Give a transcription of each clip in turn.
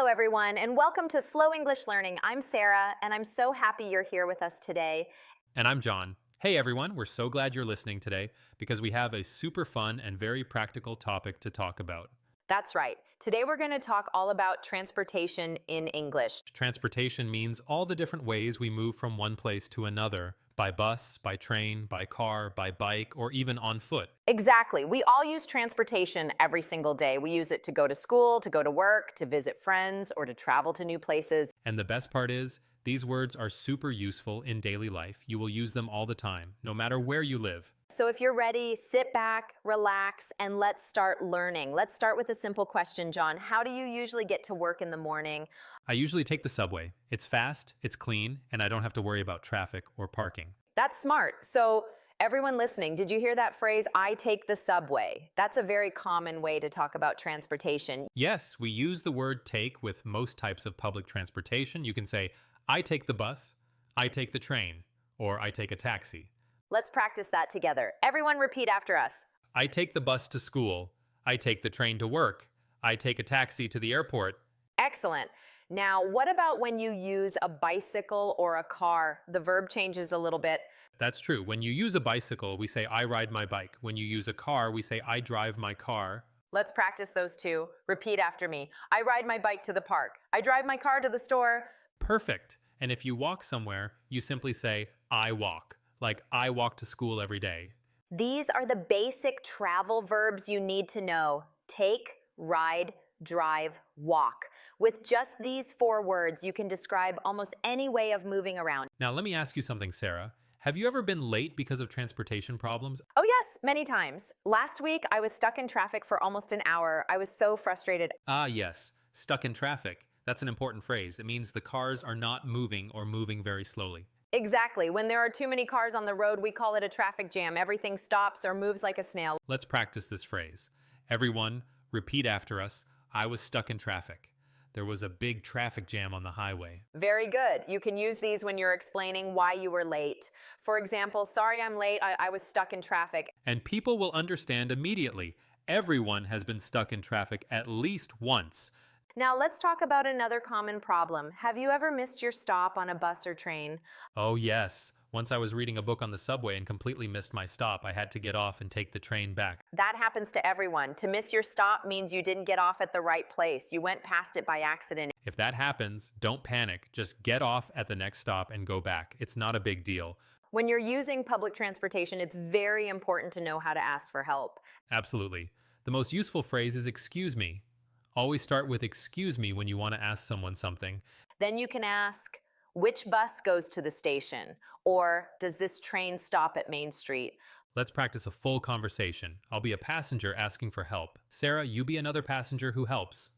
Hello, everyone, and welcome to Slow English Learning. I'm Sarah, and I'm so happy you're here with us today. And I'm John. Hey everyone, we're so glad you're listening today because we have a super fun and very practical topic to talk about. That's right. Today we're going to talk all about transportation in English. Transportation means all the different ways we move from one place to another by bus, by train, by car, by bike, or even on foot. Exactly. We all use transportation every single day. We use it to go to school, to go to work, to visit friends, or to travel to new places. And the best part is, these words are super useful in daily life. You will use them all the time, no matter where you live. So if you're ready, sit back, relax, and let's start learning. Let's start with a simple question, John. How do you usually get to work in the morning? I usually take the subway. It's fast, it's clean, and I don't have to worry about traffic or parking. That's smart. So everyone listening, did you hear that phrase, I take the subway? That's a very common way to talk about transportation. Yes, we use the word take with most types of public transportation. You can say, I take the bus, I take the train, or I take a taxi. Let's practice that together. Everyone repeat after us. I take the bus to school, I take the train to work, I take a taxi to the airport. Excellent. Now, what about when you use a bicycle or a car? The verb changes a little bit. That's true. When you use a bicycle, we say I ride my bike. When you use a car, we say I drive my car. Let's practice those two. Repeat after me. I ride my bike to the park. I drive my car to the store. Perfect. And if you walk somewhere, you simply say I walk, like I walk to school every day. These are the basic travel verbs you need to know. Take, ride, drive, walk. With just these 4 words, you can describe almost any way of moving around. Now, let me ask you something, Sarah. Have you ever been late because of transportation problems? Oh yes, many times. Last week, I was stuck in traffic for almost an hour. I was so frustrated. Ah, yes. Stuck in traffic. That's an important phrase. It means the cars are not moving or moving very slowly. Exactly. When there are too many cars on the road, we call it a traffic jam. Everything stops or moves like a snail. Let's practice this phrase. Everyone, repeat after us. I was stuck in traffic. There was a big traffic jam on the highway. Very good. You can use these when you're explaining why you were late. For example, sorry I'm late, I was stuck in traffic. And people will understand immediately. Everyone has been stuck in traffic at least once. Now let's talk about another common problem. Have you ever missed your stop on a bus or train? Oh, yes. Once I was reading a book on the subway and completely missed my stop. I had to get off and take the train back. That happens to everyone. To miss your stop means you didn't get off at the right place. You went past it by accident. If that happens, don't panic. Just get off at the next stop and go back. It's not a big deal. When you're using public transportation, it's very important to know how to ask for help. Absolutely. The most useful phrase is excuse me. Always start with excuse me when you want to ask someone something. Then you can ask, which bus goes to the station? Or does this train stop at Main Street? Let's practice a full conversation. I'll be a passenger asking for help. Sarah, you be another passenger who helps.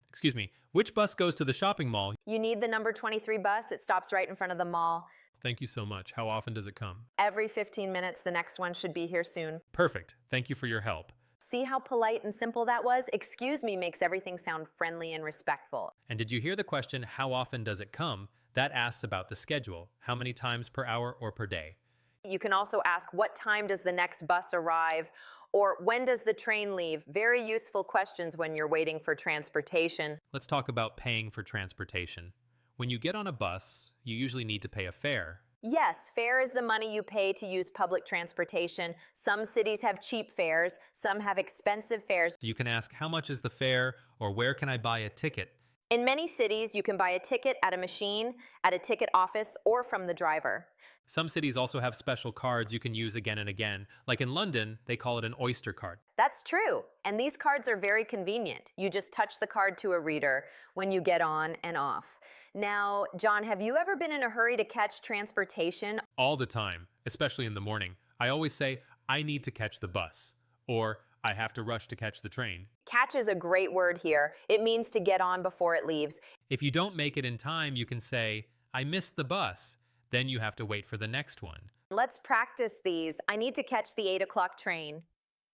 Excuse me, which bus goes to the shopping mall? You need the number 23 bus. It stops right in front of the mall. Thank you so much. How often does it come? Every 15 minutes, the next one should be here soon. Perfect. Thank you for your help. See how polite and simple that was? Excuse me makes everything sound friendly and respectful. And did you hear the question, how often does it come? That asks about the schedule. How many times per hour or per day? You can also ask, what time does the next bus arrive? Or when does the train leave? Very useful questions when you're waiting for transportation. Let's talk about paying for transportation. When you get on a bus, you usually need to pay a fare. Yes, fare is the money you pay to use public transportation. Some cities have cheap fares, some have expensive fares. You can ask, how much is the fare, or where can I buy a ticket? In many cities, you can buy a ticket at a machine, at a ticket office, or from the driver. Some cities also have special cards you can use again and again. Like in London, they call it an Oyster card. That's true, and these cards are very convenient. You just touch the card to a reader when you get on and off. Now, John, have you ever been in a hurry to catch transportation? All the time, especially in the morning. I always say, I need to catch the bus, or I have to rush to catch the train. Catch is a great word here. It means to get on before it leaves. If you don't make it in time, you can say, I missed the bus. Then you have to wait for the next one. Let's practice these. I need to catch the 8 o'clock train.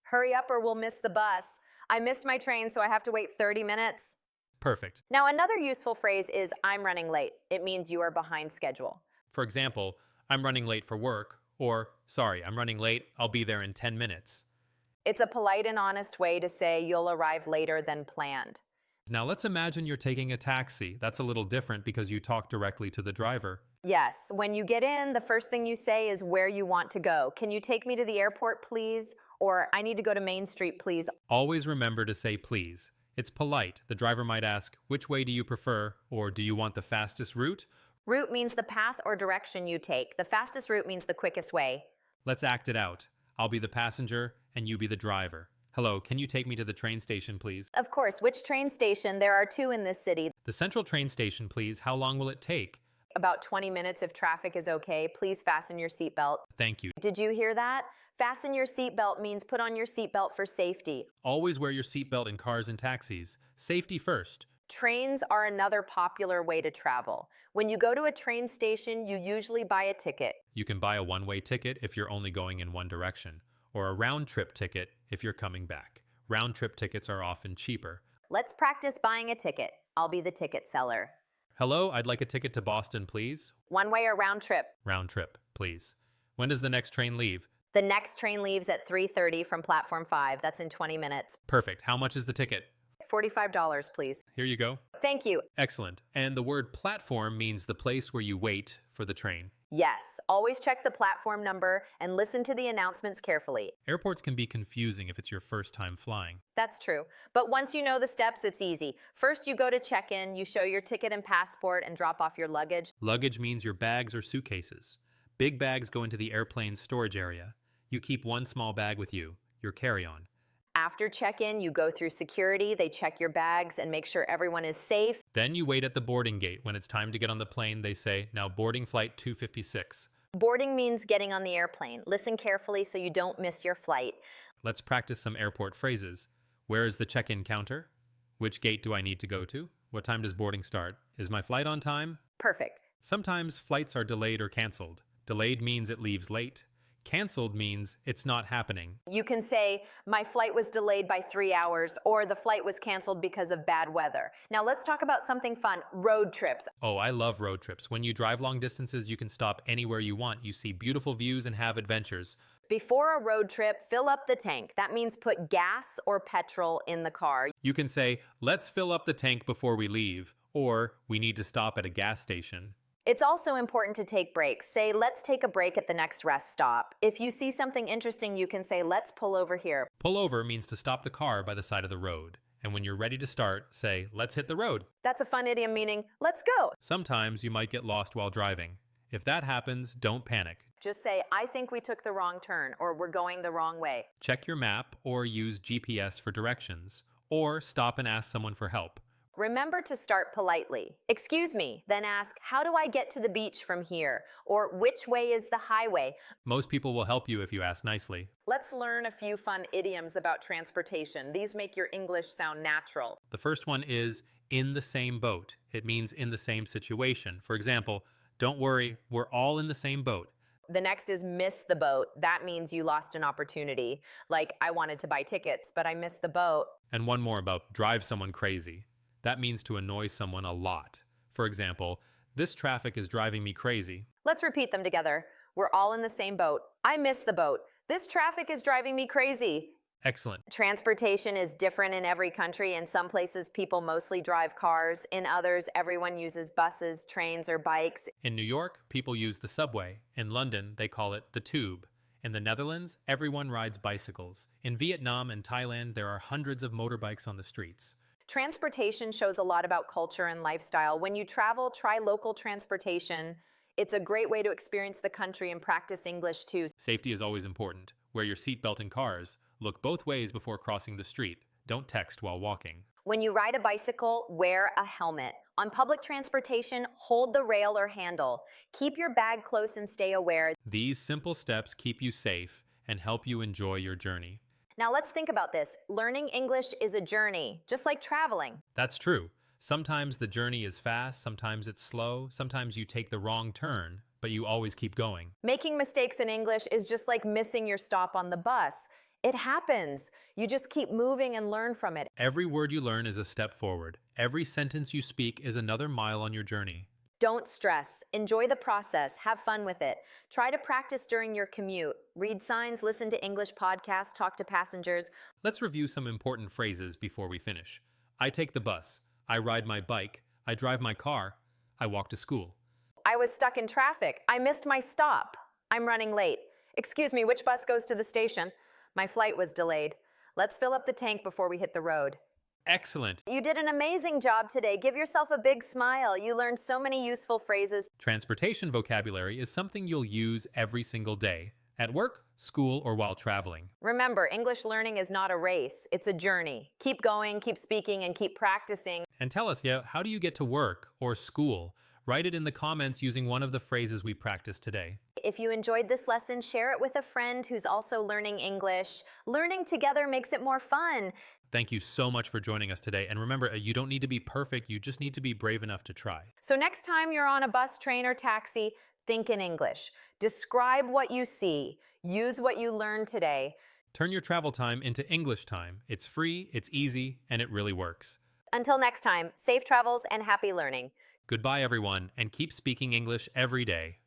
Hurry up or we'll miss the bus. I missed my train, so I have to wait 30 minutes. Perfect. Now, another useful phrase is I'm running late. It means you are behind schedule. For example, I'm running late for work, or sorry, I'm running late, I'll be there in 10 minutes. It's a polite and honest way to say you'll arrive later than planned. Now let's imagine you're taking a taxi. That's a little different because you talk directly to the driver. Yes, when you get in, the first thing you say is where you want to go. Can you take me to the airport, please? Or I need to go to Main Street, please. Always remember to say please. It's polite. The driver might ask, which way do you prefer? Or do you want the fastest route? Route means the path or direction you take. The fastest route means the quickest way. Let's act it out. I'll be the passenger and you be the driver. Hello, can you take me to the train station, please? Of course, which train station? There are two in this city. The central train station, please. How long will it take? About 20 minutes if traffic is okay. Please fasten your seatbelt. Thank you. Did you hear that? Fasten your seatbelt means put on your seatbelt for safety. Always wear your seatbelt in cars and taxis. Safety first. Trains are another popular way to travel. When you go to a train station, you usually buy a ticket. You can buy a one-way ticket if you're only going in one direction, or a round-trip ticket if you're coming back. Round-trip tickets are often cheaper. Let's practice buying a ticket. I'll be the ticket seller. Hello, I'd like a ticket to Boston, please. One way or round trip? Round trip, please. When does the next train leave? The next train leaves at 3:30 from platform 5. That's in 20 minutes. Perfect. How much is the ticket? $45, please. Here you go. Thank you. Excellent. And the word platform means the place where you wait for the train. Yes, always check the platform number and listen to the announcements carefully. Airports can be confusing if it's your first time flying. That's true. But once you know the steps, it's easy. First, you go to check-in, you show your ticket and passport, and drop off your luggage. Luggage means your bags or suitcases. Big bags go into the airplane's storage area. You keep one small bag with you, your carry-on. After check-in, you go through security, they check your bags and make sure everyone is safe. Then you wait at the boarding gate. When it's time to get on the plane, they say, now boarding flight 256. Boarding means getting on the airplane. Listen carefully so you don't miss your flight. Let's practice some airport phrases. Where is the check-in counter? Which gate do I need to go to? What time does boarding start? Is my flight on time? Perfect. Sometimes flights are delayed or canceled. Delayed means it leaves late. Canceled means it's not happening. You can say, my flight was delayed by 3 hours, or the flight was canceled because of bad weather. Now let's talk about something fun, road trips. Oh, I love road trips. When you drive long distances, you can stop anywhere you want. You see beautiful views and have adventures. Before a road trip, fill up the tank. That means put gas or petrol in the car. You can say, let's fill up the tank before we leave, or we need to stop at a gas station. It's also important to take breaks. Say, let's take a break at the next rest stop. If you see something interesting, you can say, let's pull over here. Pull over means to stop the car by the side of the road. And when you're ready to start, say, let's hit the road. That's a fun idiom meaning, let's go. Sometimes you might get lost while driving. If that happens, don't panic. Just say, I think we took the wrong turn, or we're going the wrong way. Check your map or use GPS for directions, or stop and ask someone for help. Remember to start politely. Excuse me, then ask, how do I get to the beach from here? Or which way is the highway? Most people will help you if you ask nicely. Let's learn a few fun idioms about transportation. These make your English sound natural. The first one is in the same boat. It means in the same situation. For example, don't worry, we're all in the same boat. The next is miss the boat. That means you lost an opportunity. Like, I wanted to buy tickets, but I missed the boat. And one more about drive someone crazy. That means to annoy someone a lot. For example, this traffic is driving me crazy. Let's repeat them together. We're all in the same boat. I missed the boat. This traffic is driving me crazy. Excellent. Transportation is different in every country. In some places, people mostly drive cars. In others, everyone uses buses, trains, or bikes. In New York, people use the subway. In London, they call it the tube. In the Netherlands, everyone rides bicycles. In Vietnam and Thailand, there are hundreds of motorbikes on the streets. Transportation shows a lot about culture and lifestyle. When you travel, try local transportation. It's a great way to experience the country and practice English too. Safety is always important. Wear your seatbelt in cars. Look both ways before crossing the street. Don't text while walking. When you ride a bicycle, wear a helmet. On public transportation, hold the rail or handle. Keep your bag close and stay aware. These simple steps keep you safe and help you enjoy your journey. Now let's think about this. Learning English is a journey, just like traveling. That's true. Sometimes the journey is fast, sometimes it's slow, sometimes you take the wrong turn, but you always keep going. Making mistakes in English is just like missing your stop on the bus. It happens. You just keep moving and learn from it. Every word you learn is a step forward. Every sentence you speak is another mile on your journey. Don't stress. Enjoy the process. Have fun with it. Try to practice during your commute. Read signs, listen to English podcasts, talk to passengers. Let's review some important phrases before we finish. I take the bus. I ride my bike. I drive my car. I walk to school. I was stuck in traffic. I missed my stop. I'm running late. Excuse me, which bus goes to the station? My flight was delayed. Let's fill up the tank before we hit the road. Excellent. You did an amazing job today. Give yourself a big smile. You learned so many useful phrases. Transportation vocabulary is something you'll use every single day, at work, school, or while traveling. Remember, English learning is not a race. It's a journey. Keep going, keep speaking, and keep practicing. And tell us, yeah, how do you get to work or school? Write it in the comments using one of the phrases we practiced today. If you enjoyed this lesson, share it with a friend who's also learning English. Learning together makes it more fun. Thank you so much for joining us today. And remember, you don't need to be perfect. You just need to be brave enough to try. So next time you're on a bus, train, or taxi, think in English. Describe what you see. Use what you learned today. Turn your travel time into English time. It's free, it's easy, and it really works. Until next time, safe travels and happy learning. Goodbye, everyone, and keep speaking English every day.